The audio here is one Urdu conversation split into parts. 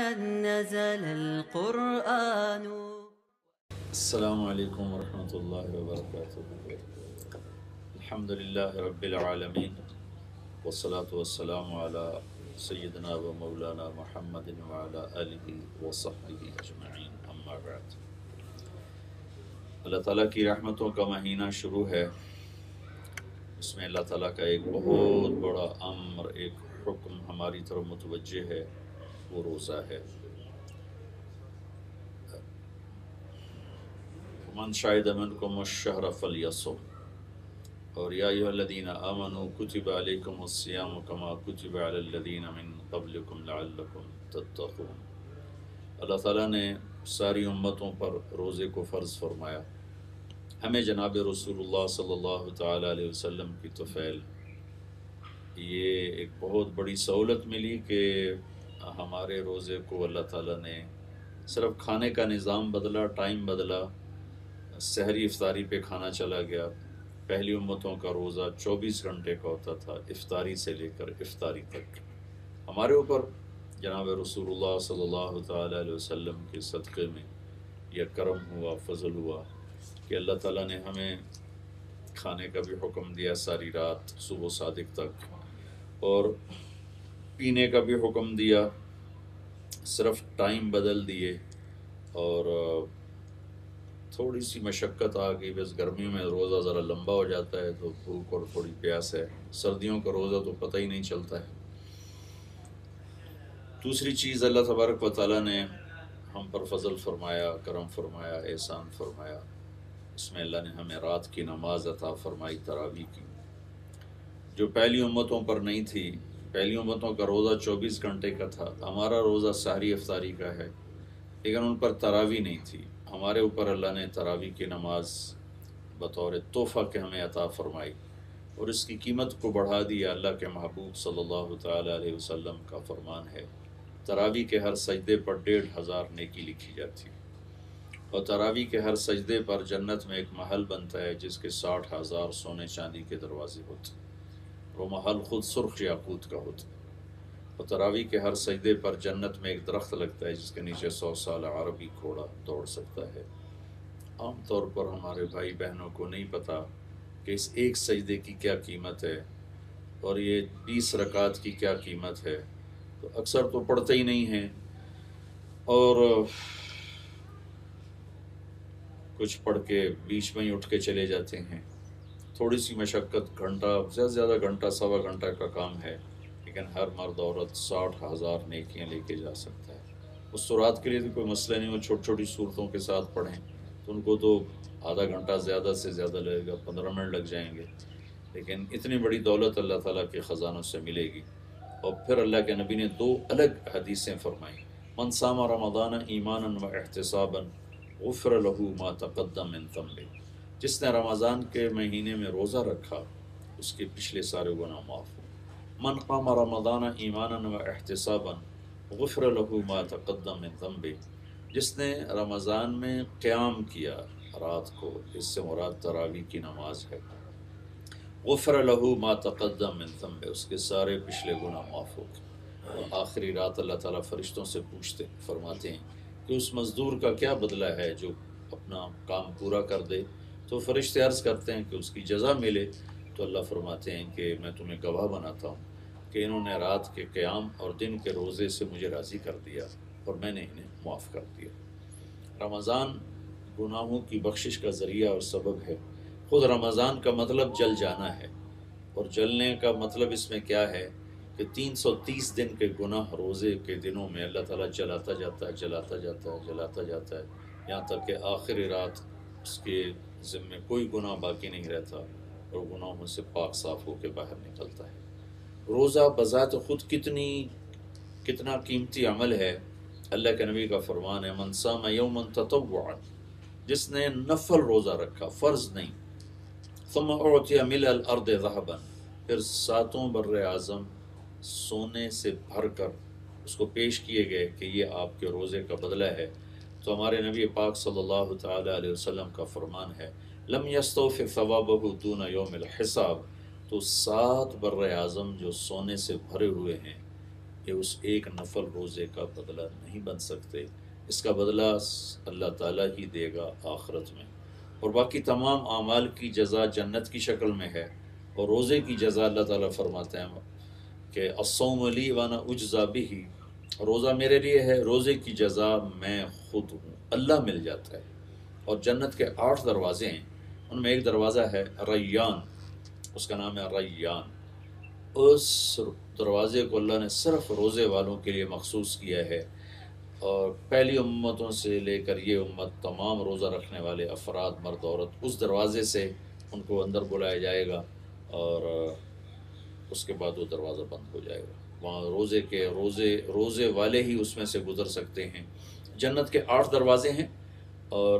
قد نزل القرآن. السلام علیکم ورحمۃ اللہ وبرکاتہ۔ الحمد للہ رب العالمین والصلاة والسلام علی سیدنا و مولانا محمد وعلی آلہ وصحبہ اجمعین، اما بعد۔ اللہ تعالیٰ کی رحمتوں کا مہینہ شروع ہے، اس میں اللہ تعالیٰ کا ایک بہت بڑا امر، ایک حکم ہماری طرف متوجہ ہے، وہ روزہ ہے۔ من شہد منکم الشہر فلیصم، اور یا ایھا الذین آمنوا کتب علیکم الصیام کما کتب علی الذین من قبلکم لعلکم تتقون۔ اللہ تعالیٰ نے ساری امتوں پر روزے کو فرض فرمایا، ہمیں جناب رسول اللہ صلی اللہ تعالیٰ علیہ وسلم کی طفیل یہ ایک بہت بڑی سہولت ملی کہ ہمارے روزے کو اللہ تعالیٰ نے صرف کھانے کا نظام بدلا، ٹائم بدلا، سحری افطاری پہ کھانا چلا گیا۔ پہلی امتوں کا روزہ 24 گھنٹے کا ہوتا تھا، افطاری سے لے کر افطاری تک۔ ہمارے اوپر جناب رسول اللہ صلی اللہ تعالیٰ علیہ وسلم کے صدقے میں یہ کرم ہوا، فضل ہوا کہ اللہ تعالیٰ نے ہمیں کھانے کا بھی حکم دیا ساری رات صبح صادق تک، اور پینے کا بھی حکم دیا، صرف ٹائم بدل دیے، اور تھوڑی سی مشقت آ گئی، بس گرمیوں میں روزہ ذرا لمبا ہو جاتا ہے تو بھوک اور تھوڑی پیاس ہے، سردیوں کا روزہ تو پتہ ہی نہیں چلتا ہے۔ دوسری چیز، اللہ تبارک و تعالیٰ نے ہم پر فضل فرمایا، کرم فرمایا، احسان فرمایا، اس میں اللہ نے ہمیں رات کی نماز عطا فرمائی، تراویح کی، جو پہلی امتوں پر نہیں تھی۔ پہلی امتوں کا روزہ 24 گھنٹے کا تھا، ہمارا روزہ سحری افطاری کا ہے، لیکن ان پر تراویح نہیں تھی۔ ہمارے اوپر اللہ نے تراویح کی نماز بطور تحفہ کے ہمیں عطا فرمائی، اور اس کی قیمت کو بڑھا دیا۔ اللہ کے محبوب صلی اللہ تعالیٰ علیہ وسلم کا فرمان ہے، تراویح کے ہر سجدے پر 1500 نیکی لکھی جاتی، اور تراویح کے ہر سجدے پر جنت میں ایک محل بنتا ہے جس کے 60,000 سونے چاندی کے دروازے ہوتے، وہ محل خود سرخ یاقوت کا ہوتا ہے۔ اور تراویح کے ہر سجدے پر جنت میں ایک درخت لگتا ہے جس کے نیچے 100 سال عربی گھوڑا دوڑ سکتا ہے۔ عام طور پر ہمارے بھائی بہنوں کو نہیں پتہ کہ اس ایک سجدے کی کیا قیمت ہے، اور یہ 20 رکعت کی کیا قیمت ہے، تو اکثر تو پڑھتے ہی نہیں ہیں، اور کچھ پڑھ کے بیچ میں ہی اٹھ کے چلے جاتے ہیں۔ تھوڑی سی مشقت، گھنٹہ، زیادہ سے زیادہ گھنٹہ، سوا گھنٹہ کا کام ہے، لیکن ہر مرد عورت 60,000 نیکیاں لے کے جا سکتا ہے۔ اس سورات کے لیے تو کوئی مسئلہ نہیں، وہ چھوٹی چھوٹی صورتوں کے ساتھ پڑھیں تو ان کو تو آدھا گھنٹہ زیادہ سے زیادہ لگے گا، 15 منٹ لگ جائیں گے، لیکن اتنی بڑی دولت اللہ تعالیٰ کے خزانوں سے ملے گی۔ اور پھر اللہ کے نبی نے 2 الگ حدیثیں فرمائیں، من صام رمضان ایمانا و احتسابا غفر له ما تقدم من ذنبہ، جس نے رمضان کے مہینے میں روزہ رکھا اس کے پچھلے سارے گناہ معاف ہوں۔ من قام رمضان ایمانا و احتسابا غفر له ما تقدم من ذنبہ، جس نے رمضان میں قیام کیا رات کو، اس سے مراد تراویح کی نماز ہے، غفر له ما تقدم من ذنبہ، اس کے سارے پچھلے گناہ معاف ہو گئے۔ اور آخری رات اللہ تعالیٰ فرشتوں سے پوچھتے، فرماتے ہیں کہ اس مزدور کا کیا بدلہ ہے جو اپنا کام پورا کر دے؟ تو فرشتے عرض کرتے ہیں کہ اس کی جزا ملے، تو اللہ فرماتے ہیں کہ میں تمہیں گواہ بناتا ہوں کہ انہوں نے رات کے قیام اور دن کے روزے سے مجھے راضی کر دیا، اور میں نے انہیں معاف کر دیا۔ رمضان گناہوں کی بخشش کا ذریعہ اور سبب ہے۔ خود رمضان کا مطلب جل جانا ہے، اور جلنے کا مطلب اس میں کیا ہے کہ 330 دن کے گناہ روزے کے دنوں میں اللہ تعالیٰ جلاتا جاتا ہے، جلاتا جاتا ہے، جلاتا جاتا ہے، یہاں تک کہ آخری رات اس کے ذمے کوئی گناہ باقی نہیں رہتا، اور گناہوں سے پاک صاف ہو کے باہر نکلتا ہے۔ روزہ بذات خود کتنا قیمتی عمل ہے۔ اللہ کے نبی کا فرمان ہے، من صام یوما تطوعا، جس نے نفل روزہ رکھا، فرض نہیں، ثم اعطی ملء الارض ذهبا، پھر 7 بر اعظم سونے سے بھر کر اس کو پیش کیے گئے کہ یہ آپ کے روزے کا بدلہ ہے، تو ہمارے نبی پاک صلی اللہ تعالیٰ علیہ وسلم کا فرمان ہے، لم یستوف ثوابہ دون یوم الحساب، تو 7 بر اعظم جو سونے سے بھرے ہوئے ہیں، یہ اس ایک نفل روزے کا بدلہ نہیں بن سکتے. اس کا بدلہ اللہ تعالیٰ ہی دے گا آخرت میں. اور باقی تمام اعمال کی جزا جنت کی شکل میں ہے. اور روزے کی جزا اللہ تعالیٰ فرماتے ہیں کہ الصوم لی وانا اجزا بہ، روزہ میرے لیے ہے، روزے کی جزا میں خود ہوں. اللہ مل جاتا ہے. اور جنت کے 8 دروازے ہیں، ان میں ایک دروازہ ہے ریان، اس کا نام ہے ریان. اس دروازے کو اللہ نے صرف روزے والوں کے لیے مخصوص کیا ہے. اور پہلی امتوں سے لے کر یہ امت، تمام روزہ رکھنے والے افراد مرد عورت اس دروازے سے ان کو اندر بلایا جائے گا، اور اس کے بعد وہ دروازہ بند ہو جائے گا. وہاں روزے والے ہی اس میں سے گزر سکتے ہیں. جنت کے 8 دروازے ہیں، اور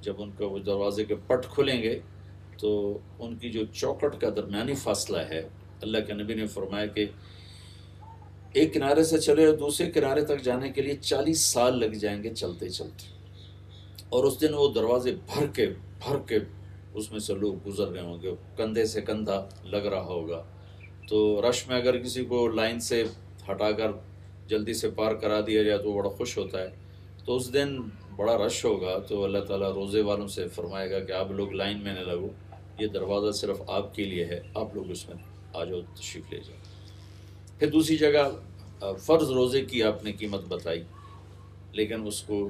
جب ان کا وہ دروازے کے پٹ کھلیں گے تو ان کی جو چوکٹ کا درمیانی فاصلہ ہے، اللہ کے نبی نے فرمایا کہ ایک کنارے سے چلے اور دوسرے کنارے تک جانے کے لیے 40 سال لگ جائیں گے چلتے چلتے. اور اس دن وہ دروازے بھر کے اس میں سے لوگ گزر رہے ہوں گے، کندھے سے کندھا لگ رہا ہوگا. تو رش میں اگر کسی کو لائن سے ہٹا کر جلدی سے پار کرا دیا جائے تو بڑا خوش ہوتا ہے. تو اس دن بڑا رش ہوگا، تو اللہ تعالیٰ روزے والوں سے فرمائے گا کہ آپ لوگ لائن میں نہ لگو، یہ دروازہ صرف آپ کے لیے ہے، آپ لوگ اس میں آ جاؤ، تشریف لے جاؤ. پھر دوسری جگہ فرض روزے کی آپ نے قیمت بتائی، لیکن اس کو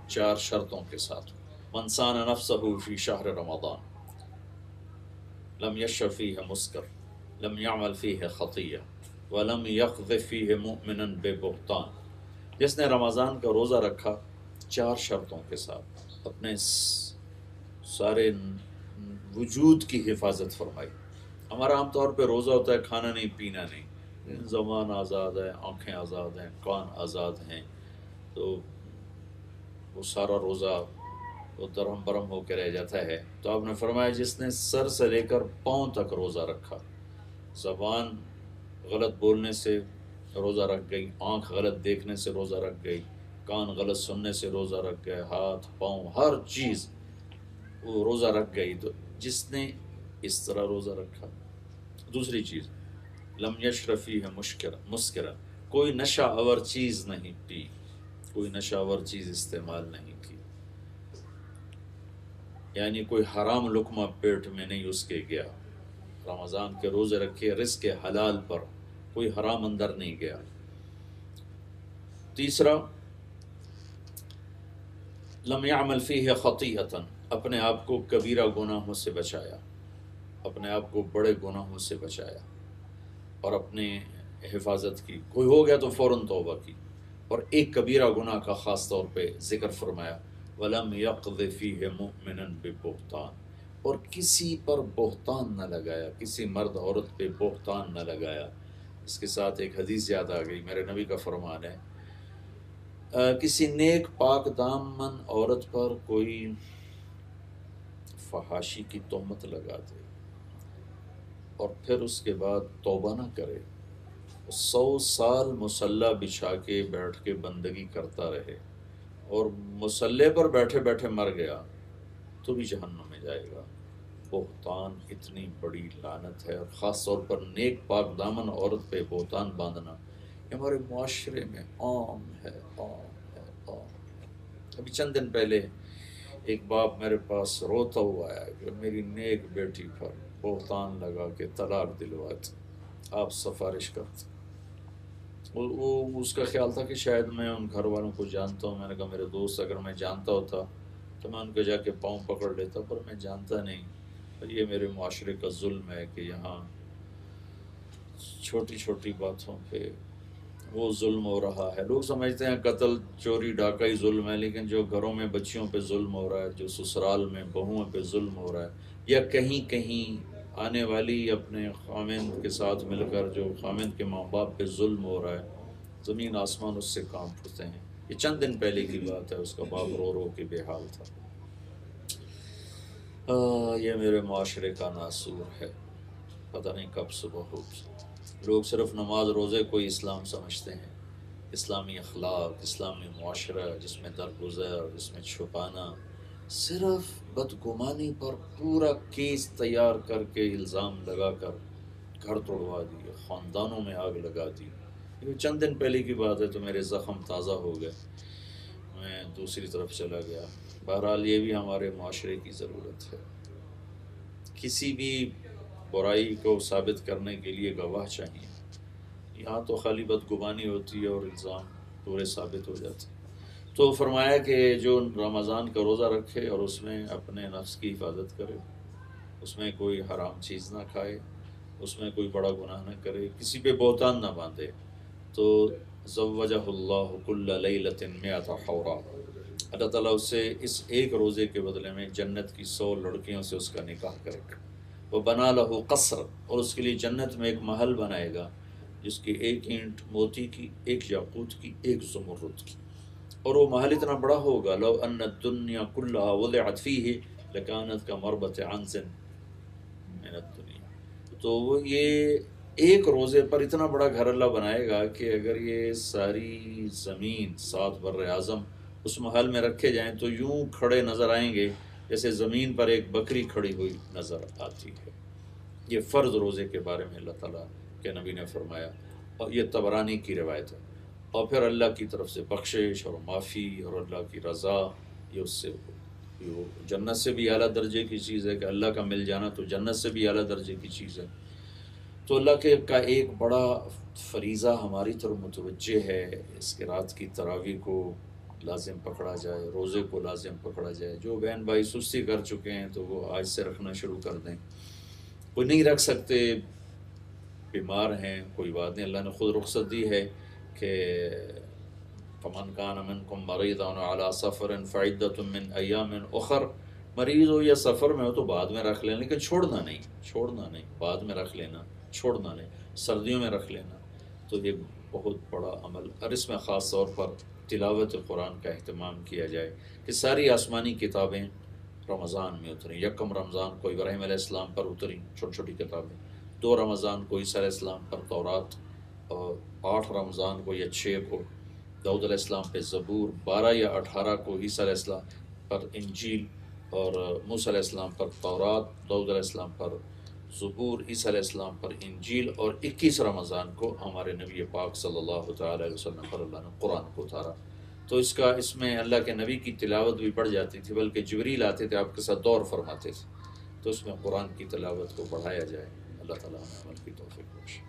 4 شرطوں کے ساتھ. من صان نفسہ فی شہر رمضان لم یشرب فیہ مسکر لم یعمل فیہ خطیہ ولم یقذف فیہ مؤمنا ببہتان. جس نے رمضان کا روزہ رکھا 4 شرطوں کے ساتھ، اپنے سارے وجود کی حفاظت فرمائی. ہمارا عام طور پہ روزہ ہوتا ہے کھانا نہیں پینا نہیں، زبان آزاد ہے، آنکھیں آزاد ہیں، کان آزاد ہیں، تو وہ سارا روزہ وہ درہم برہم ہو کے رہ جاتا ہے. تو آپ نے فرمایا جس نے سر سے لے کر پاؤں تک روزہ رکھا، زبان غلط بولنے سے روزہ رکھ گئی، آنکھ غلط دیکھنے سے روزہ رکھ گئی، کان غلط سننے سے روزہ رکھ گئے، ہاتھ پاؤں ہر چیز وہ روزہ رکھ گئی، تو جس نے اس طرح روزہ رکھا. دوسری چیز لم یشرب فیہ مسکرا، کوئی نشہ آور چیز نہیں پی، کوئی نشہ آور چیز استعمال نہیں کی، یعنی کوئی حرام لقمہ پیٹ میں نہیں اس کے گیا. رمضان کے روزے رکھے رزق حلال پر، کوئی حرام اندر نہیں گیا. تیسرا لم یعمل فیہ خطیئۃ، اپنے آپ کو کبیرہ گناہوں سے بچایا، اپنے آپ کو بڑے گناہوں سے بچایا اور اپنے حفاظت کی. کوئی ہو گیا تو فوراً توبہ کی. اور ایک کبیرہ گناہ کا خاص طور پہ ذکر فرمایا، وَلَمْ يَقْذِ فِيهِ مُؤْمِنًا بِبُهْتَانٍ، اور کسی پر بہتان نہ لگایا، کسی مرد عورت پہ بہتان نہ لگایا. اس کے ساتھ ایک حدیث یاد آ گئی، میرے نبی کا فرمان ہے، کسی نیک پاک دامن عورت پر کوئی فحاشی کی تہمت لگا دے اور پھر اس کے بعد توبہ نہ کرے، 100 سال مصلی بچھا کے بیٹھ کے بندگی کرتا رہے اور مصلی پر بیٹھے بیٹھے مر گیا تو بھی جہنم میں جائے گا. بہتان اتنی بڑی لعنت ہے، اور خاص طور پر نیک پاک دامن عورت پہ بہتان باندھنا یہ ہمارے معاشرے میں عام ہے، عام ہے، عام ہے. ابھی چند دن پہلے ایک باپ میرے پاس روتا ہوا آیا کہ میری نیک بیٹی پر بہتان لگا کے طلاق دلواتے، آپ سفارش کرتے. وہ اس کا خیال تھا کہ شاید میں ان گھر والوں کو جانتا ہوں. میں نے کہا میرے دوست اگر میں جانتا ہوتا تو میں ان کو جا کے پاؤں پکڑ لیتا، پر میں جانتا نہیں. یہ میرے معاشرے کا ظلم ہے کہ یہاں چھوٹی چھوٹی باتوں پہ وہ ظلم ہو رہا ہے. لوگ سمجھتے ہیں قتل چوری ڈاکہ ہی ظلم ہے، لیکن جو گھروں میں بچیوں پہ ظلم ہو رہا ہے، جو سسرال میں بہوؤں پہ ظلم ہو رہا ہے، یا کہیں کہیں آنے والی اپنے خامند کے ساتھ مل کر جو خامند کے ماں باپ پہ ظلم ہو رہا ہے، زمین آسمان اس سے کام پھٹتے ہیں. یہ چند دن پہلے کی بات ہے، اس کا باپ رو رو کے بے حال تھا. یہ میرے معاشرے کا ناسور ہے، پتہ نہیں کب صبح ہوگی. لوگ صرف نماز روزے کو اسلام سمجھتے ہیں. اسلامی اخلاق، اسلامی معاشرہ جس میں درگزر، جس میں چھپانا، صرف بدگمانی پر پورا کیس تیار کر کے الزام لگا کر گھر توڑوا دیے، خاندانوں میں آگ لگا دی. یہ چند دن پہلے کی بات ہے تو میرے زخم تازہ ہو گئے، میں دوسری طرف چلا گیا۔ بہرحال یہ بھی ہمارے معاشرے کی ضرورت ہے، کسی بھی برائی کو ثابت کرنے کے لیے گواہ چاہیے۔ یہاں تو خالی بدگمانی ہوتی ہے اور الزام پورے ثابت ہو جاتے ہیں۔ تو فرمایا کہ جو رمضان کا روزہ رکھے اور اس میں اپنے نفس کی حفاظت کرے، اس میں کوئی حرام چیز نہ کھائے، اس میں کوئی بڑا گناہ نہ کرے، کسی پہ بہتان نہ باندھے، تو زوجہ اللہ کل لیلۃ مئۃ حورا، اللہ تعالیٰ اس سے اس ایک روزے کے بدلے میں جنت کی 100 لڑکیوں سے اس کا نکاح کرے گا۔ وہ بنا لہو قصر، اور اس کے لیے جنت میں ایک محل بنائے گا جس کی ایک اینٹ موتی کی، ایک یاقوت کی، ایک زمرد کی، اور وہ محل اتنا بڑا ہوگا لو ان الدنیا کلھا وضعت فیہ لکانت کمربۃ عنز من الدنیا۔ تو وہ یہ ایک روزے پر اتنا بڑا گھر اللہ بنائے گا کہ اگر یہ ساری زمین 7 بر اعظم اس محل میں رکھے جائیں تو یوں کھڑے نظر آئیں گے جیسے زمین پر ایک بکری کھڑی ہوئی نظر آتی ہے۔ یہ فرض روزے کے بارے میں اللہ تعالیٰ کے نبی نے فرمایا، اور یہ طبرانی کی روایت ہے۔ اور پھر اللہ کی طرف سے بخشش اور معافی اور اللہ کی رضا، یہ اس سے جنت سے بھی اعلیٰ درجے کی چیز ہے کہ اللہ کا مل جانا تو جنت سے بھی اعلیٰ درجے کی چیز ہے۔ تو اللہ کا ایک بڑا فریضہ ہماری طرف متوجہ ہے، اس کے رات کی تراویح کو لازم پکڑا جائے، روزے کو لازم پکڑا جائے۔ جو بہن بھائی سستی کر چکے ہیں تو وہ آج سے رکھنا شروع کر دیں، کوئی نہیں رکھ سکتے، بیمار ہیں، کوئی بات نہیں، اللہ نے خود رخصت دی ہے کہ فمن کان منکم مریضا علی سفر فعدۃ من ایام اخر، مریض ہو یا سفر میں ہو تو بعد میں رکھ لینا، لیکن چھوڑنا نہیں، بعد میں رکھ لینا، چھوڑنا نہیں، سردیوں میں رکھ لینا۔ تو یہ بہت بڑا عمل، اور اس میں خاص طور پر تلاوت قرآن کا اہتمام کیا جائے کہ ساری آسمانی کتابیں رمضان میں اتریں۔ 1 رمضان کو ابراہیم علیہ السلام پر اتریں چھوٹی چھوٹی کتابیں، 2 رمضان کو عیسیٰ علیہ السلام پر تورات، اور 8 رمضان کو یا 6 کو داؤد علیہ السلام پہ زبور، 12 یا 18 کو عیسیٰ علیہ السلام پر انجیل، اور موسیٰ علیہ السلام پر تورات، داؤد علیہ السلام پر زبور، عیسیٰ علیہ السلام پر انجیل، اور 21 رمضان کو ہمارے نبی پاک صلی اللہ تعالیٰ علیہ وسلم پر اللہ نے قرآن کو اتارا۔ تو اس میں اللہ کے نبی کی تلاوت بھی بڑھ جاتی تھی، بلکہ جبریل آتے تھے آپ کے ساتھ دور فرماتے تھے، تو اس میں قرآن کی تلاوت کو بڑھایا جائے۔ اللہ تعالیٰ ہمیں عمل کی توفیق بخشے۔